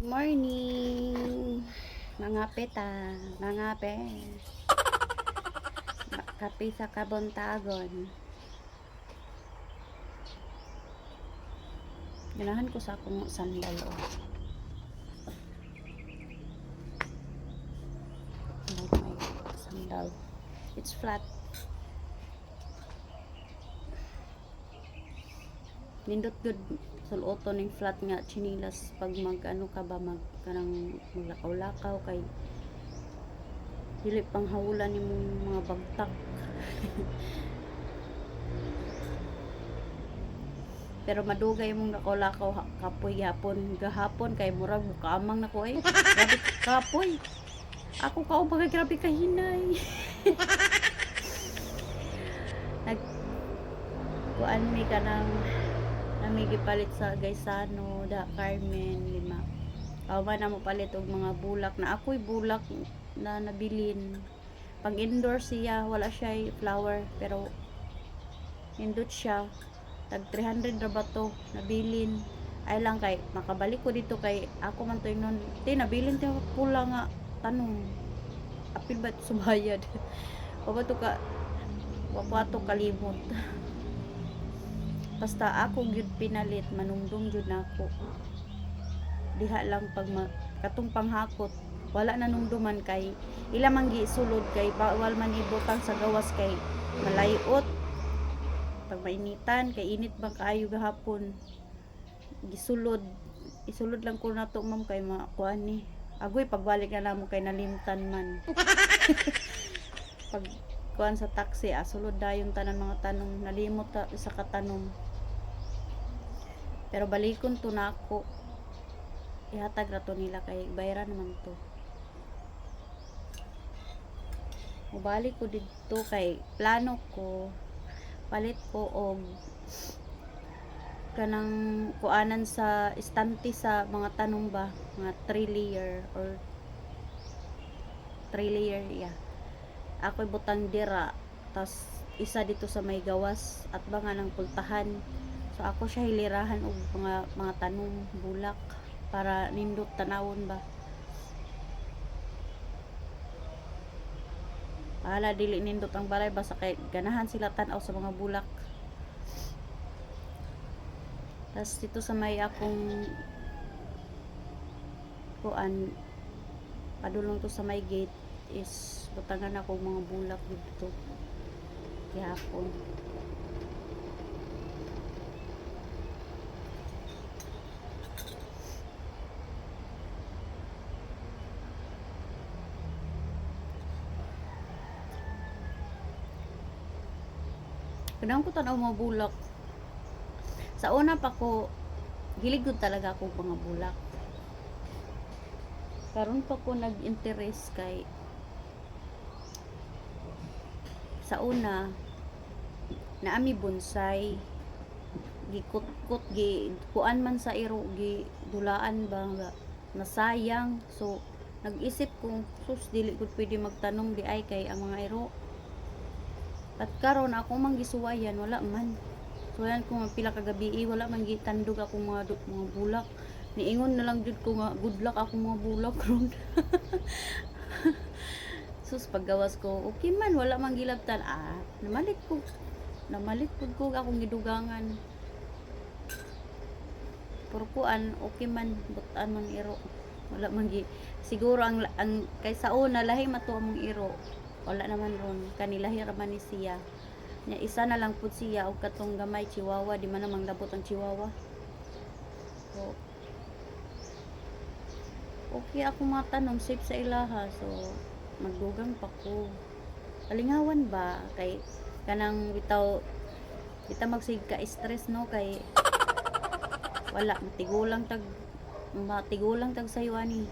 Morning, mga peta, mga pe, kape sa kabontagon. Ganahan ko sa akong sandal, oh. Like my sandal. It's flat. Nindot good suluto ning flat nga chinilas pag mag ano ka ba kanang maglakaw-lakaw kay dili pang hawlan nimong mga bagtak. Pero madugay mong nakolakaw kapoy gahapon kay murag mukamang nako ay. Grabe kapoy. Ako kao bagay grabe kahinay. Nag kuan mi kanang nami gipalit sa Gaisano, da Carmen 5. Awa na mo palit og mga bulak na ako'y bulak na nabilin. Pag indoor siya, wala siya flower pero indot siya. Tag 300 ra ba to nabilin. Ay lang kay makabalik ko dito kay ako man to nun. Ti nabilin ti pula nga tanong. Apil ba subayad? O ba to ka wapato kalimot. Basta ako gyud pinalit manungdong gyud nako. Diha lang pag katong panghakot wala na nungduman kay ila man gisulod kay bawal man ibutang sa gawas kay malayot. Pag mainitan kay init ba kaayo gahapon. Isulod lang ko nato ma'am kay makuan ni. Agoy pagbalik na namo kay nalimtan man. Pag kuan sa taxi sulod dayon tanan mga tanong nalimot sa katanom. Pero balikon to nako. Ihatag ra to nila kay bayaran naman to. Mubalik ko dito kay plano ko palit ko og kanang kuanan sa istante sa mga tanong ba, mga 3 layer or 3 layer yeah. Ako'y butang dira tas isa dito sa may gawas at banga ng pultahan. So ako siya hilirahan og mga tanong bulak para nindot tanawon ba. Ala dili nindot ang balay basta kay ganahan sila tan-aw sa mga bulak. Tas dito sa may akong kuan padulong to sa may gate is butangan ako mga bulak dito. Gihapon. Kadang ko tanaw mga bulak. Sa una pa ko hilig ko talaga ako mga bulak. Karon pa ko nag-interest kay sa una naami bonsai gikut-kut gi kuan man sa iro gi dulaan ba nga nasayang. So nag-isip ko sus dili ko pwede magtanong di ay kay ang mga iro at karon ako mang gisuwayan wala man. So yan ko pila ka gabi wala man gitandog ako mga bulak. Niingon na lang jud ko nga good luck ako mga bulak ron. Sus paggawas ko okay man wala man gilabtan namalit ko akong gidugangan. Pero kuan okay man butan man iro wala man siguro ang kaysa una lahi mato among iro wala naman ron kanilahi ra man ni siya nya isa na lang pud siya og katong gamay chihuahua di man namang labot ang chihuahua. So okay ako matanong safe sa ilaha so magdugang pa ko kalingawan ba kay kanang bitaw kita magsig ka stress no kay wala matigulang tag sayo ani.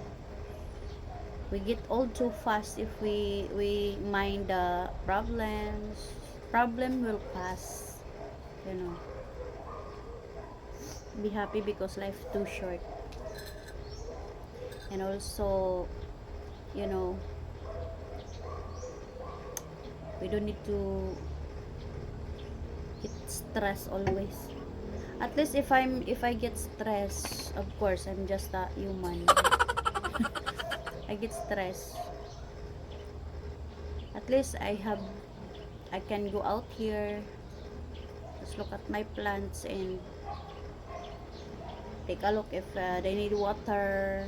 We get old too fast if we mind the problems. Problem will pass, you know. Be happy because life too short. And also, you know, we don't need to get stressed always. At least if I get stressed of course, I'm just a human. I get stressed. At least I can go out here, just look at my plants and take a look if they need water.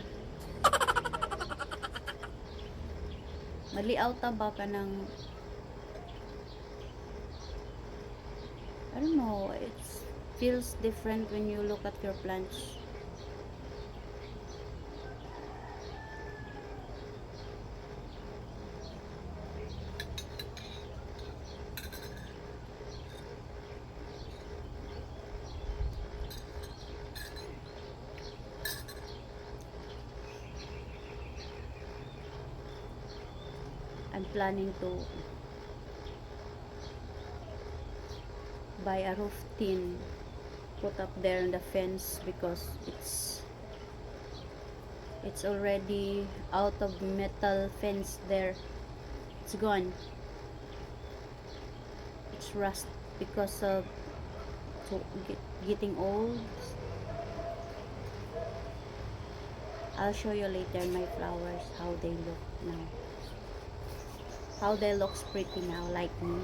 Maliaw ta ba ka ng, I don't know, it feels different when you look at your plants. I'm planning to buy a roof tin, put up there on the fence, because it's already out of metal fence there. It's gone. It's rust because of getting old. I'll show you later my flowers, how they look now. How they look pretty now, like me.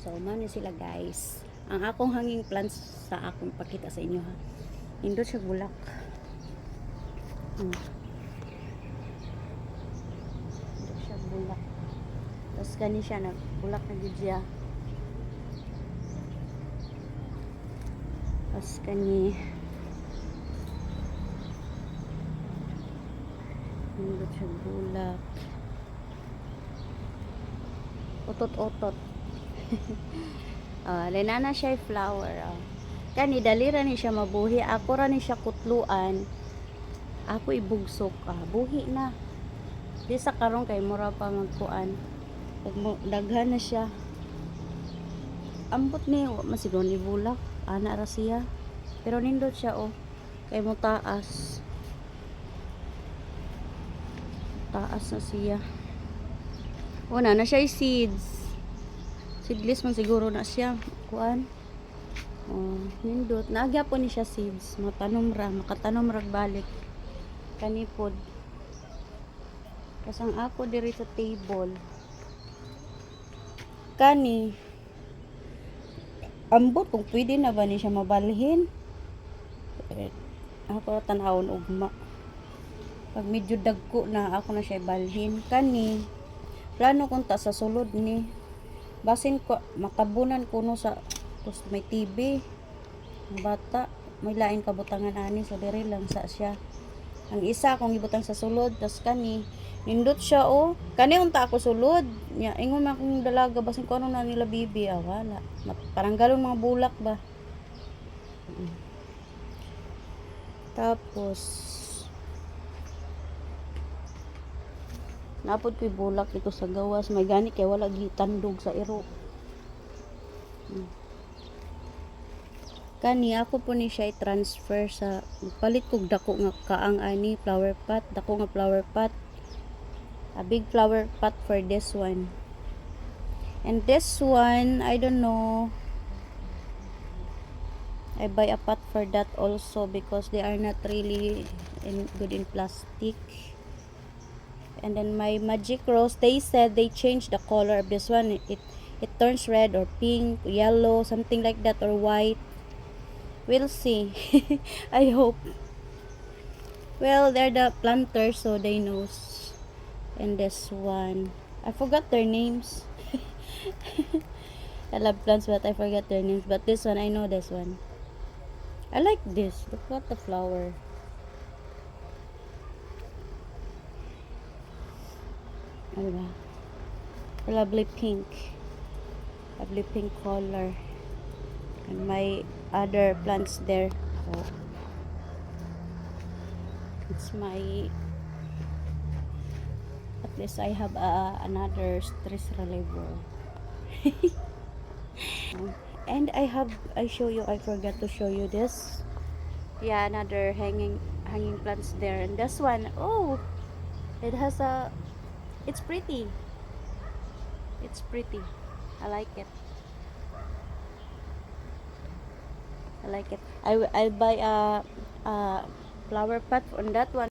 So, mano sila guys. Ang akong hanging plants sa akong pakita sa inyo ha. Indot siya bulak. Indot siya bulak. Tapos gani siya na bulak na gud siya. Tapos kani indot siya bulak. Otot-otot. Lenana siya flower. Kani dali ra ni siya mabuhi. Ako ra ni siya kutluan. Ako ibugsok. Buhi na. Di sa karon kay mura pa magkuan. Daghan na siya. Ambot ni masiguro ni bulak. Ana ra siya. Pero nindot siya kay mo taas. Taas na siya. Una na siya seeds. Seedless man siguro na siya. Kuan. Nindot. Naagya po ni siya seeds. Makatanom ra balik. Kanipod. Kasang ako diri sa table. Kani. Ambot kung pwede na ba ni siya mabalhin. Ako tanawon ugma. Pag medyo dagko na ako na siya ibalhin. Kani. Plano kong ta sa sulod ni. Basin ko matabunan kuno sa tos may TV. Bata, may lain kabutangan ani so diri lang sa siya. Ang isa akong ibutang sa sulod, tas kani nindot siya kani unta ako sulod. Nya ingon man akong dalaga basin ko ano na nila bibi wala. Parang galon mga bulak ba. Tapos napod ko'y bulak dito sa gawas. May gani kay wala gitandog sa iro. Kani ako po ni siya i-transfer sa palit kog dako nga kaang ani flower pot. Dako nga flower pot. A big flower pot for this one. And this one, I don't know. I buy a pot for that also because they are not really good in plastic. And then my magic rose, they said they changed the color of this one. It turns red or pink, yellow, something like that, or white. We'll see. I hope. Well, they're the planters, so they knows. And this one, I forgot their names. I love plants, but I forgot their names. But this one, I know this one. I like this. Look at the flower. Diba? Lovely pink color. And my other plants there. It's my, at least I have another stress reliever. And I forgot to show you this. Yeah, another hanging plants there. And this one, it has it's pretty. I like it. I like it. I'll buy a flower pot on that one.